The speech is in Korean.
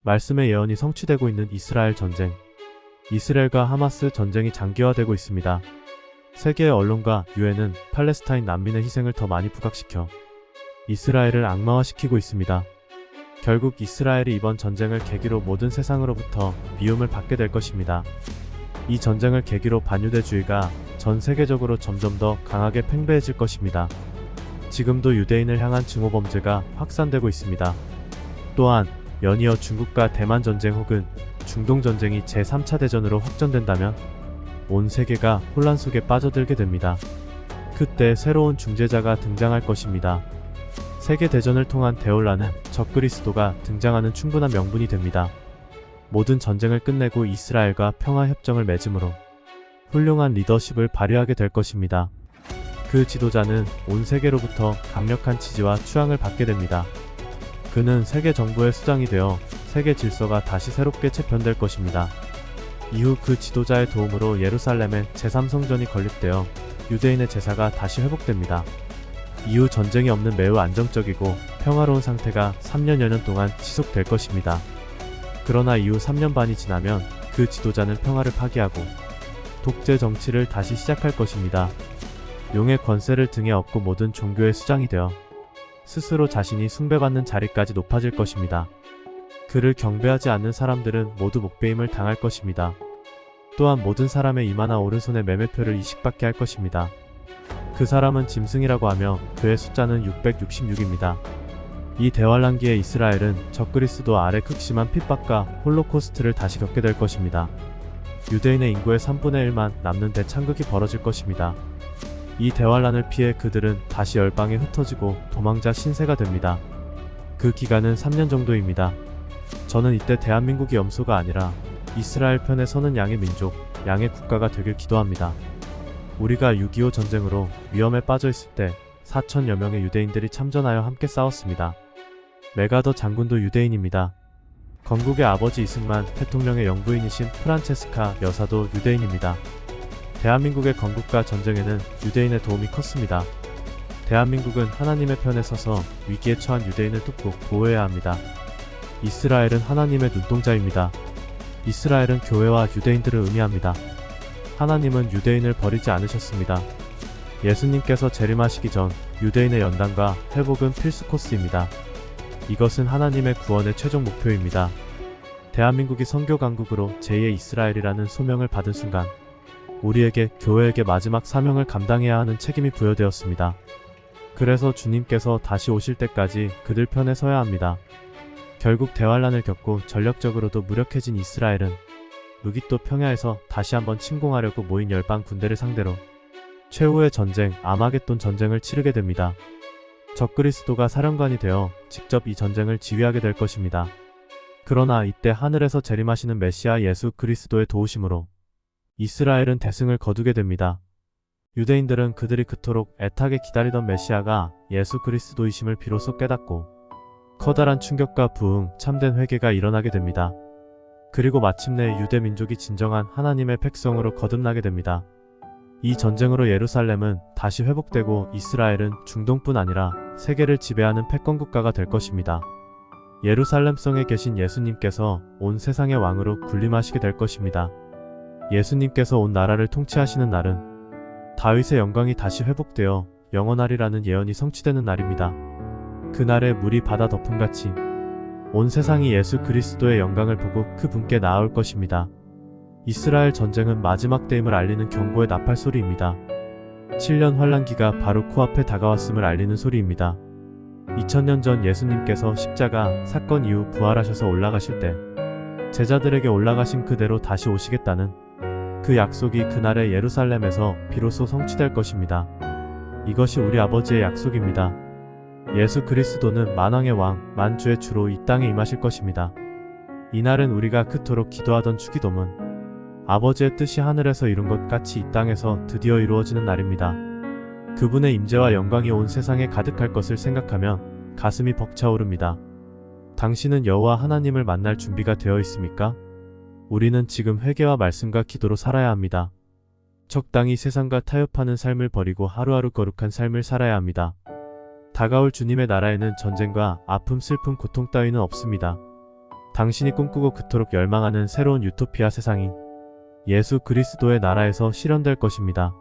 말씀의 예언이 성취되고 있는 이스라엘 전쟁. 이스라엘과 하마스 전쟁이 장기화되고 있습니다. 세계의 언론과 유엔은 팔레스타인 난민의 희생을 더 많이 부각시켜 이스라엘을 악마화시키고 있습니다. 결국 이스라엘이 이번 전쟁을 계기로 모든 세상으로부터 미움을 받게 될 것입니다. 이 전쟁을 계기로 반유대주의가 전 세계적으로 점점 더 강하게 팽배해질 것입니다. 지금도 유대인을 향한 증오범죄가 확산되고 있습니다. 또한 연이어 중국과 대만 전쟁 혹은 중동 전쟁이 제3차 대전으로 확전된다면 온 세계가 혼란 속에 빠져들게 됩니다. 그때 새로운 중재자가 등장할 것입니다. 세계대전을 통한 대혼란은 적그리스도가 등장하는 충분한 명분이 됩니다. 모든 전쟁을 끝내고 이스라엘과 평화협정을 맺음으로 훌륭한 리더십을 발휘하게 될 것입니다. 그 지도자는 온 세계로부터 강력한 지지와 추앙을 받게 됩니다. 그는 세계 정부의 수장이 되어 세계 질서가 다시 새롭게 재편될 것입니다. 이후 그 지도자의 도움으로 예루살렘의 제3성전이 건립되어 유대인의 제사가 다시 회복됩니다. 이후 전쟁이 없는 매우 안정적이고 평화로운 상태가 3년여 년 동안 지속될 것입니다. 그러나 이후 3년 반이 지나면 그 지도자는 평화를 파기하고 독재 정치를 다시 시작할 것입니다. 용의 권세를 등에 업고 모든 종교의 수장이 되어 스스로 자신이 숭배받는 자리까지 높아질 것입니다. 그를 경배하지 않는 사람들은 모두 목배임을 당할 것입니다. 또한 모든 사람의 이마나 오른손에 매매표를 이식받게 할 것입니다. 그 사람은 짐승이라고 하며 그의 숫자는 666입니다. 이 대환란기에 이스라엘은 적그리스도 아래 극심한 핍박과 홀로코스트를 다시 겪게 될 것입니다. 유대인의 인구의 3분의 1만 남는 대창극이 벌어질 것입니다. 이 대환란을 피해 그들은 다시 열방에 흩어지고 도망자 신세가 됩니다. 그 기간은 3년 정도입니다. 저는 이때 대한민국이 염소가 아니라 이스라엘 편에 서는 양의 민족, 양의 국가가 되길 기도합니다. 우리가 6.25 전쟁으로 위험에 빠져 있을 때 4천여 명의 유대인들이 참전하여 함께 싸웠습니다. 메가더 장군도 유대인입니다. 건국의 아버지 이승만 대통령의 영부인이신 프란체스카 여사도 유대인입니다. 대한민국의 건국과 전쟁에는 유대인의 도움이 컸습니다. 대한민국은 하나님의 편에 서서 위기에 처한 유대인을 뚝뚝 보호해야 합니다. 이스라엘은 하나님의 눈동자입니다. 이스라엘은 교회와 유대인들을 의미합니다. 하나님은 유대인을 버리지 않으셨습니다. 예수님께서 재림하시기 전 유대인의 연단과 회복은 필수 코스입니다. 이것은 하나님의 구원의 최종 목표입니다. 대한민국이 선교 강국으로 제2의 이스라엘이라는 소명을 받은 순간 우리에게 교회에게 마지막 사명을 감당해야 하는 책임이 부여되었습니다. 그래서 주님께서 다시 오실 때까지 그들 편에 서야 합니다. 결국 대환란을 겪고 전력적으로도 무력해진 이스라엘은 무기또 평야에서 다시 한번 침공하려고 모인 열방 군대를 상대로 최후의 전쟁 아마겟돈 전쟁을 치르게 됩니다. 적그리스도가 사령관이 되어 직접 이 전쟁을 지휘하게 될 것입니다. 그러나 이때 하늘에서 재림하시는 메시아 예수 그리스도의 도우심으로 이스라엘은 대승을 거두게 됩니다. 유대인들은 그들이 그토록 애타게 기다리던 메시아가 예수 그리스도이심을 비로소 깨닫고 커다란 충격과 부흥, 참된 회개가 일어나게 됩니다. 그리고 마침내 유대 민족이 진정한 하나님의 백성으로 거듭나게 됩니다. 이 전쟁으로 예루살렘은 다시 회복되고 이스라엘은 중동뿐 아니라 세계를 지배하는 패권 국가가 될 것입니다. 예루살렘 성에 계신 예수님께서 온 세상의 왕으로 군림하시게 될 것입니다. 예수님께서 온 나라를 통치하시는 날은 다윗의 영광이 다시 회복되어 영원하리라는 예언이 성취되는 날입니다. 그날에 물이 바다 덮음같이 온 세상이 예수 그리스도의 영광을 보고 그 분께 나아올 것입니다. 이스라엘 전쟁은 마지막 때임을 알리는 경고의 나팔 소리입니다. 7년 환란기가 바로 코앞에 다가왔음을 알리는 소리입니다. 2000년 전 예수님께서 십자가 사건 이후 부활하셔서 올라가실 때 제자들에게 올라가신 그대로 다시 오시겠다는 그 약속이 그날의 예루살렘에서 비로소 성취될 것입니다. 이것이 우리 아버지의 약속입니다. 예수 그리스도는 만왕의 왕, 만주의 주로 이 땅에 임하실 것입니다. 이날은 우리가 그토록 기도하던 주기도문, 아버지의 뜻이 하늘에서 이룬 것 같이 이 땅에서 드디어 이루어지는 날입니다. 그분의 임재와 영광이 온 세상에 가득할 것을 생각하면 가슴이 벅차오릅니다. 당신은 여호와 하나님을 만날 준비가 되어 있습니까? 우리는 지금 회개와 말씀과 기도로 살아야 합니다. 적당히 세상과 타협하는 삶을 버리고 하루하루 거룩한 삶을 살아야 합니다. 다가올 주님의 나라에는 전쟁과 아픔, 슬픔, 고통 따위는 없습니다. 당신이 꿈꾸고 그토록 열망하는 새로운 유토피아 세상이 예수 그리스도의 나라에서 실현될 것입니다.